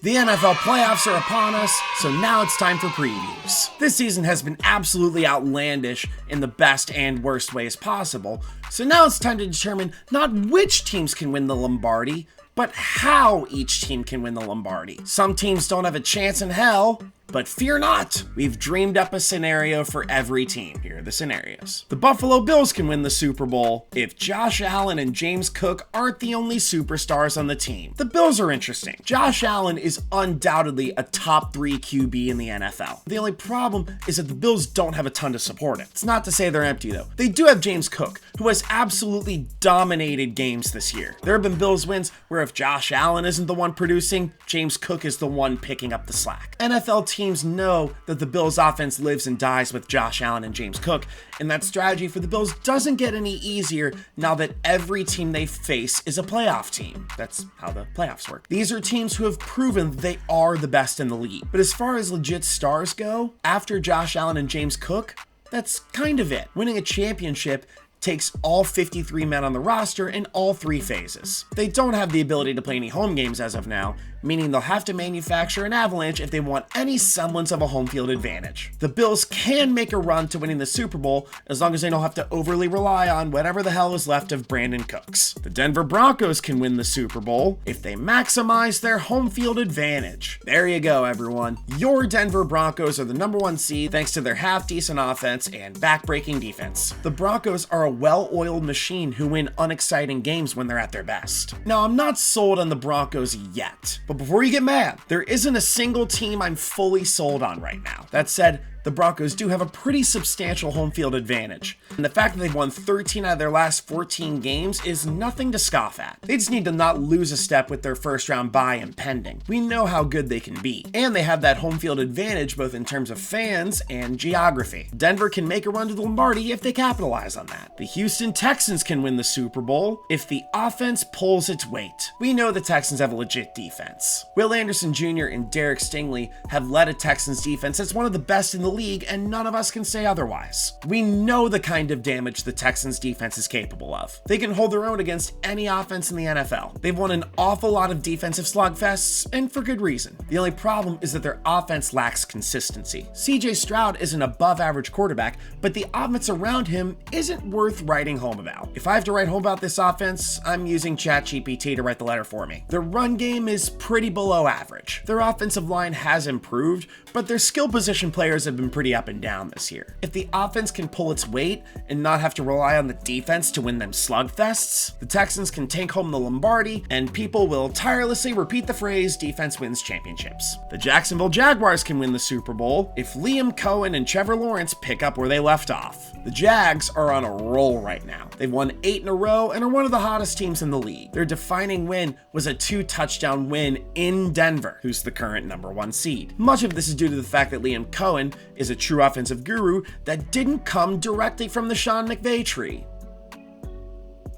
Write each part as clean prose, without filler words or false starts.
The NFL playoffs are upon us, so now it's time for previews. This season has been absolutely outlandish in the best and worst ways possible, so now it's time to determine not which teams can win the Lombardi, but how each team can win the Lombardi. Some teams don't have a chance in hell, but fear not, we've dreamed up a scenario for every team. Here are the scenarios. The Buffalo Bills can win the Super Bowl if Josh Allen and James Cook aren't the only superstars on the team. The Bills are interesting. Josh Allen is undoubtedly a top 3 QB in the NFL. The only problem is that the Bills don't have a ton to support it. It's not to say they're empty though. They do have James Cook, who has absolutely dominated games this year. There have been Bills wins where if Josh Allen isn't the one producing, James Cook is the one picking up the slack. NFL teams know that the Bills offense lives and dies with Josh Allen and James Cook, and that strategy for the Bills doesn't get any easier now that every team they face is a playoff team. That's how the playoffs work. These are teams who have proven they are the best in the league. But as far as legit stars go, after Josh Allen and James Cook, that's kind of it. Winning a championship takes all 53 men on the roster in all 3 phases. They don't have the ability to play any home games as of now, meaning they'll have to manufacture an avalanche if they want any semblance of a home field advantage. The Bills can make a run to winning the Super Bowl as long as they don't have to overly rely on whatever the hell is left of Brandon Cooks. The Denver Broncos can win the Super Bowl if they maximize their home field advantage. There you go, everyone. Your Denver Broncos are the #1 seed thanks to their half-decent offense and back-breaking defense. The Broncos are a well-oiled machine who win unexciting games when they're at their best. Now, I'm not sold on the Broncos yet, but before you get mad, there isn't a single team I'm fully sold on right now. That said, the Broncos do have a pretty substantial home field advantage, and the fact that they've won 13 out of their last 14 games is nothing to scoff at. They just need to not lose a step with their first round bye impending. We know how good they can be, and they have that home field advantage both in terms of fans and geography. Denver can make a run to the Lombardi if they capitalize on that. The Houston Texans can win the Super Bowl if the offense pulls its weight. We know the Texans have a legit defense. Will Anderson Jr. and Derek Stingley have led a Texans defense that's one of the best in the league, and none of us can say otherwise. We know the kind of damage the Texans defense is capable of. They can hold their own against any offense in the NFL. They've won an awful lot of defensive slugfests, and for good reason. The only problem is that their offense lacks consistency. CJ Stroud is an above average quarterback, but the offense around him isn't worth writing home about. If I have to write home about this offense, I'm using ChatGPT to write the letter for me. Their run game is pretty below average. Their offensive line has improved, but their skill position players have been pretty up and down this year. If the offense can pull its weight and not have to rely on the defense to win them slugfests, the Texans can take home the Lombardi, and people will tirelessly repeat the phrase, defense wins championships. The Jacksonville Jaguars can win the Super Bowl if Liam Cohen and Trevor Lawrence pick up where they left off. The Jags are on a roll right now. They've won 8 in a row and are one of the hottest teams in the league. Their defining win was a 2-touchdown win in Denver, who's the current #1 seed. Much of this is due to the fact that Liam Cohen is a true offensive guru that didn't come directly from the Sean McVay tree.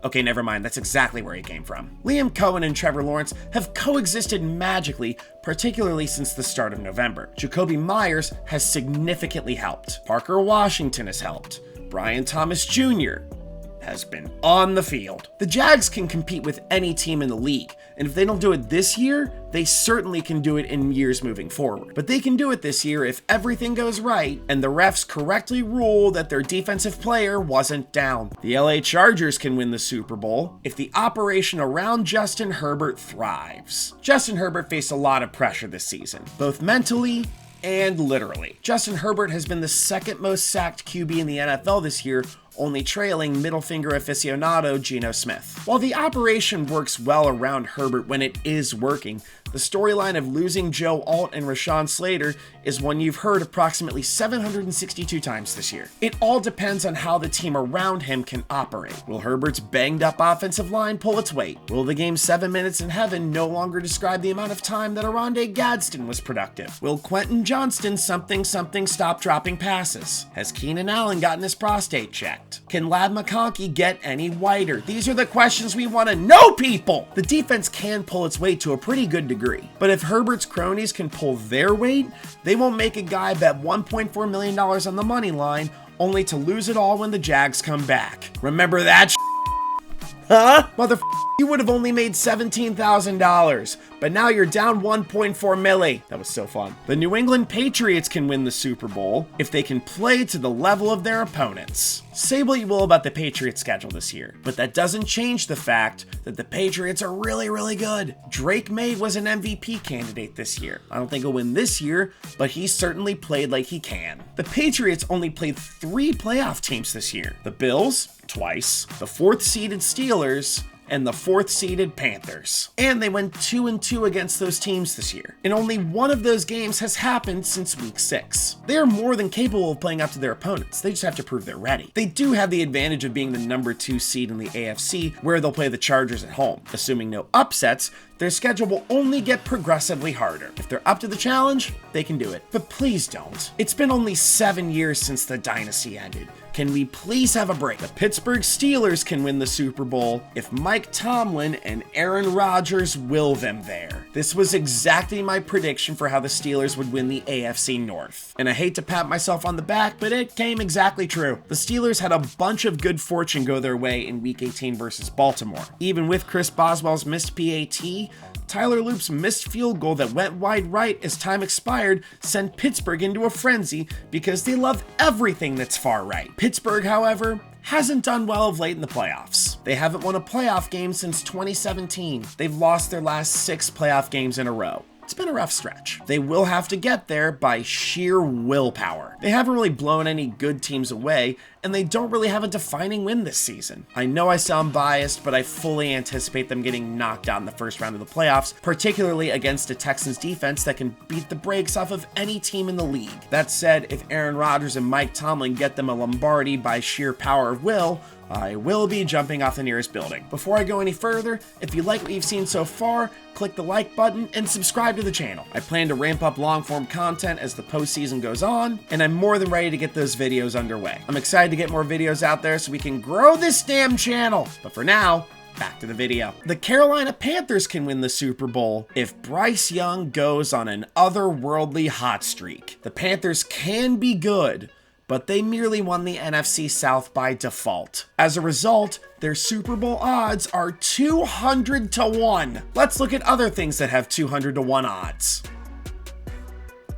Okay, never mind, that's exactly where he came from. Liam Cohen and Trevor Lawrence have coexisted magically, particularly since the start of November. Jacoby Myers has significantly helped. Parker Washington has helped. Brian Thomas Jr. has been on the field. The Jags can compete with any team in the league, and if they don't do it this year, they certainly can do it in years moving forward. But they can do it this year if everything goes right and the refs correctly rule that their defensive player wasn't down. The LA Chargers can win the Super Bowl if the operation around Justin Herbert thrives. Justin Herbert faced a lot of pressure this season, both mentally and literally. Justin Herbert has been the second most sacked QB in the NFL this year, only trailing middle finger aficionado Geno Smith. While the operation works well around Herbert when it is working, the storyline of losing Joe Alt and Rashawn Slater is one you've heard approximately 762 times this year. It all depends on how the team around him can operate. Will Herbert's banged up offensive line pull its weight? Will the game 7 minutes in heaven no longer describe the amount of time that Aronde Gadsden was productive? Will Quentin Johnston something stop dropping passes? Has Keenan Allen gotten his prostate checked? Can Ladd McConkey get any whiter? These are the questions we want to know, people! The defense can pull its weight to a pretty good degree. But if Herbert's cronies can pull their weight, they won't make a guy bet $1.4 million on the money line only to lose it all when the Jags come back. Remember that Huh? You would have only made $17,000, but now you're down 1.4 milli. That was so fun. The New England Patriots can win the Super Bowl if they can play to the level of their opponents. Say what you will about the Patriots schedule this year, but that doesn't change the fact that the Patriots are really, really good. Drake May was an MVP candidate this year. I don't think he'll win this year, but he certainly played like he can. The Patriots only played 3 playoff teams this year. The Bills, twice, the 4th-seeded Steelers, and the 4th-seeded Panthers. And they went 2-2 against those teams this year. And only one of those games has happened since week 6. They are more than capable of playing up to their opponents. They just have to prove they're ready. They do have the advantage of being the number 2 seed in the AFC, where they'll play the Chargers at home. Assuming no upsets, their schedule will only get progressively harder. If they're up to the challenge, they can do it. But please don't. It's been only 7 years since the dynasty ended. Can we please have a break? The Pittsburgh Steelers can win the Super Bowl if Mike Tomlin and Aaron Rodgers will them there. This was exactly my prediction for how the Steelers would win the AFC North. And I hate to pat myself on the back, but it came exactly true. The Steelers had a bunch of good fortune go their way in Week 18 versus Baltimore. Even with Chris Boswell's missed PAT, Tyler Loop's missed field goal that went wide right as time expired sent Pittsburgh into a frenzy because they love everything that's far right. Pittsburgh, however, hasn't done well of late in the playoffs. They haven't won a playoff game since 2017. They've lost their last 6 playoff games in a row. It's been a rough stretch. They will have to get there by sheer willpower. They haven't really blown any good teams away, and they don't really have a defining win this season. I know I sound biased, but I fully anticipate them getting knocked out in the first round of the playoffs, particularly against a Texans defense that can beat the brakes off of any team in the league. That said, if Aaron Rodgers and Mike Tomlin get them a Lombardi by sheer power of will, I will be jumping off the nearest building. Before I go any further, if you like what you've seen so far, click the like button and subscribe to the channel. I plan to ramp up long-form content as the postseason goes on, and I'm more than ready to get those videos underway. I'm excited to get more videos out there so we can grow this damn channel. But for now, back to the video. The Carolina Panthers can win the Super Bowl if Bryce Young goes on an otherworldly hot streak. The Panthers can be good, but they merely won the NFC South by default. As a result, their Super Bowl odds are 200 to 1. Let's look at other things that have 200 to 1 odds.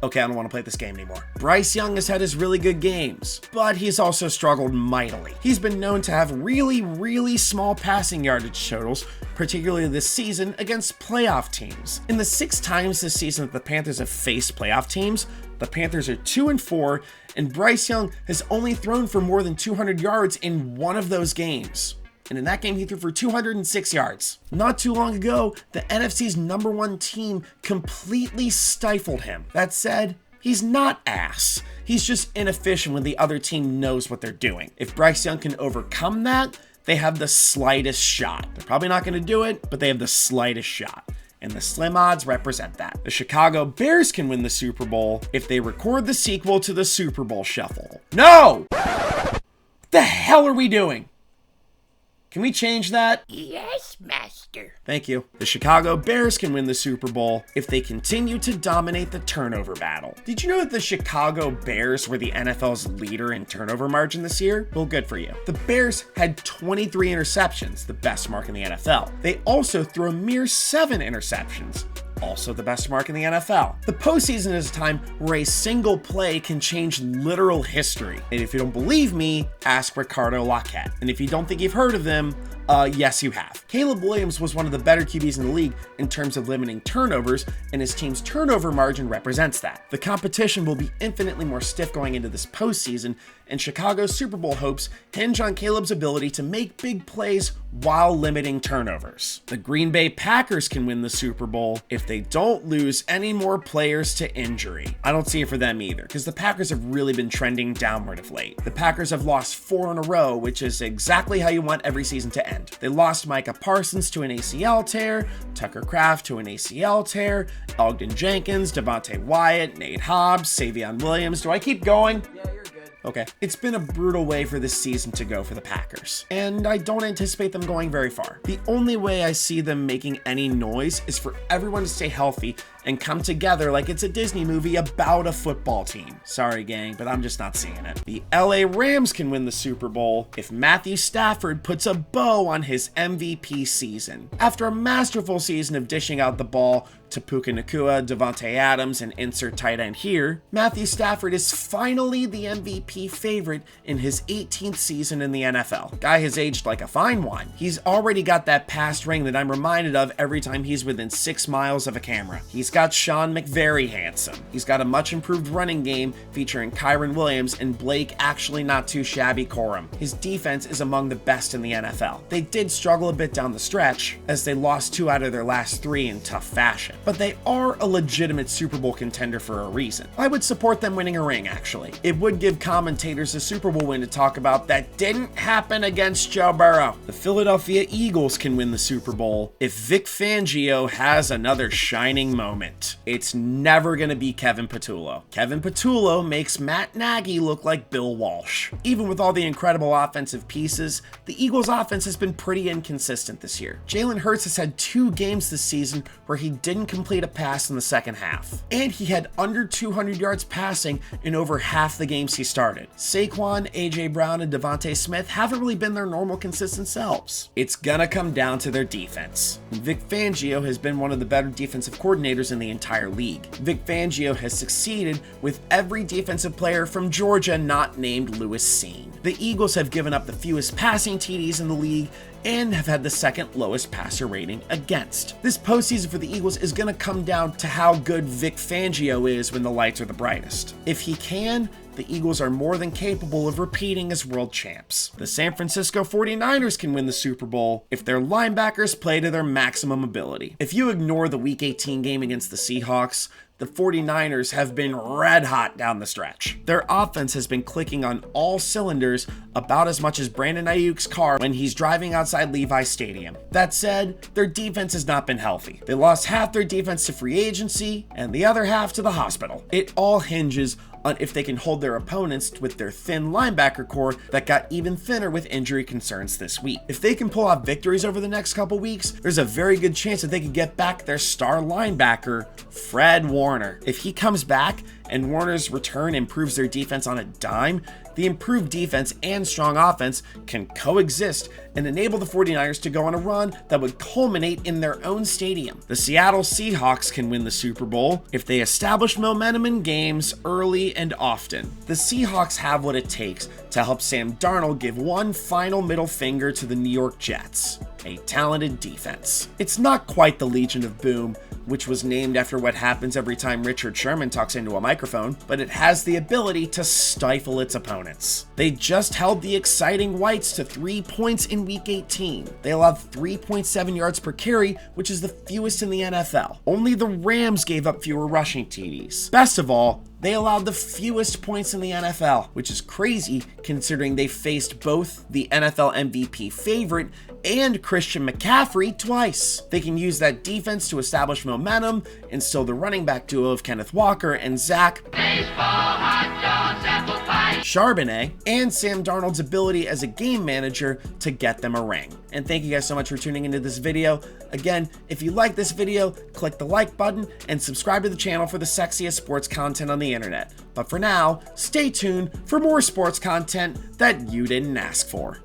Okay, I don't want to play this game anymore. Bryce Young has had his really good games, but he's also struggled mightily. He's been known to have really small passing yardage totals, particularly this season against playoff teams. In the 6 times this season that the Panthers have faced playoff teams, the Panthers are 2-4, and Bryce Young has only thrown for more than 200 yards in one of those games. And in that game, he threw for 206 yards. Not too long ago, the NFC's #1 team completely stifled him. That said, he's not ass. He's just inefficient when the other team knows what they're doing. If Bryce Young can overcome that, they have the slightest shot. They're probably not going to do it, but they have the slightest shot. And the slim odds represent that. The Chicago Bears can win the Super Bowl if they record the sequel to the Super Bowl Shuffle. No! What the hell are we doing? Can we change that? Yes, master. Thank you. The Chicago Bears can win the Super Bowl if they continue to dominate the turnover battle. Did you know that the Chicago Bears were the NFL's leader in turnover margin this year? Well, good for you. The Bears had 23 interceptions, the best mark in the NFL. They also threw a mere 7 interceptions, also the best mark in the NFL. The postseason is a time where a single play can change literal history. And if you don't believe me, ask Ricardo Laquette. And if you don't think you've heard of them, yes, you have. Caleb Williams was one of the better QBs in the league in terms of limiting turnovers, and his team's turnover margin represents that. The competition will be infinitely more stiff going into this postseason, and Chicago's Super Bowl hopes hinge on Caleb's ability to make big plays while limiting turnovers. The Green Bay Packers can win the Super Bowl if they don't lose any more players to injury. I don't see it for them either, because the Packers have really been trending downward of late. The Packers have lost 4 in a row, which is exactly how you want every season to end. They lost Micah Parsons to an ACL tear, Tucker Kraft to an ACL tear, Ogden Jenkins, Devontae Wyatt, Nate Hobbs, Savion Williams. Do I keep going? Yeah, you're good. Okay. It's been a brutal way for this season to go for the Packers, and I don't anticipate them going very far. The only way I see them making any noise is for everyone to stay healthy and come together like it's a Disney movie about a football team. Sorry, gang, but I'm just not seeing it. The LA Rams can win the Super Bowl if Matthew Stafford puts a bow on his MVP season. After a masterful season of dishing out the ball to Puka Nacua, Devontae Adams, and insert tight end here, Matthew Stafford is finally the MVP favorite in his 18th season in the NFL. Guy has aged like a fine wine. He's already got that past ring that I'm reminded of every time he's within 6 miles of a camera. He's got Sean McVay handsome. He's got a much improved running game featuring Kyron Williams and Blake actually not too shabby Corum. His defense is among the best in the NFL. They did struggle a bit down the stretch as they lost 2 out of their last 3 in tough fashion, but they are a legitimate Super Bowl contender for a reason. I would support them winning a ring, actually. It would give commentators a Super Bowl win to talk about that didn't happen against Joe Burrow. The Philadelphia Eagles can win the Super Bowl if Vic Fangio has another shining moment. It's never going to be Kevin Patullo. Kevin Patullo makes Matt Nagy look like Bill Walsh. Even with all the incredible offensive pieces, the Eagles' offense has been pretty inconsistent this year. Jalen Hurts has had 2 games this season where he didn't complete a pass in the second half, and he had under 200 yards passing in over half the games he started. Saquon, AJ Brown, and Devontae Smith haven't really been their normal consistent selves. It's gonna come down to their defense. Vic Fangio has been one of the better defensive coordinators in the entire league. Vic Fangio has succeeded with every defensive player from Georgia not named Lewis Cine. The Eagles have given up the fewest passing TDs in the league and have had the second lowest passer rating against. This postseason for the Eagles is going to come down to how good Vic Fangio is when the lights are the brightest. If he can, the Eagles are more than capable of repeating as world champs. The San Francisco 49ers can win the Super Bowl if their linebackers play to their maximum ability. If you ignore the Week 18 game against the Seahawks, the 49ers have been red hot down the stretch. Their offense has been clicking on all cylinders about as much as Brandon Ayuk's car when he's driving outside Levi's Stadium. That said, their defense has not been healthy. They lost half their defense to free agency and the other half to the hospital. It all hinges on if they can hold their opponents with their thin linebacker core that got even thinner with injury concerns this week. If they can pull off victories over the next couple weeks, there's a very good chance that they could get back their star linebacker, Fred Warner. If he comes back and Warner's return improves their defense on a dime, the improved defense and strong offense can coexist and enable the 49ers to go on a run that would culminate in their own stadium. The Seattle Seahawks can win the Super Bowl if they establish momentum in games early and often. The Seahawks have what it takes to help Sam Darnold give one final middle finger to the New York Jets: a talented defense. It's not quite the Legion of Boom, which was named after what happens every time Richard Sherman talks into a microphone, but it has the ability to stifle its opponents. They just held the exciting Whites to 3 points in Week 18. They allowed 3.7 yards per carry, which is the fewest in the NFL. Only the Rams gave up fewer rushing TDs. Best of all, they allowed the fewest points in the NFL, which is crazy considering they faced both the NFL MVP favorite and Christian McCaffrey twice. They can use that defense to establish momentum, instill the running back duo of Kenneth Walker and Zach Charbonnet, and Sam Darnold's ability as a game manager to get them a ring. And thank you guys so much for tuning into this video. Again, if you like this video, click the like button and subscribe to the channel for the sexiest sports content on the internet. But for now, stay tuned for more sports content that you didn't ask for.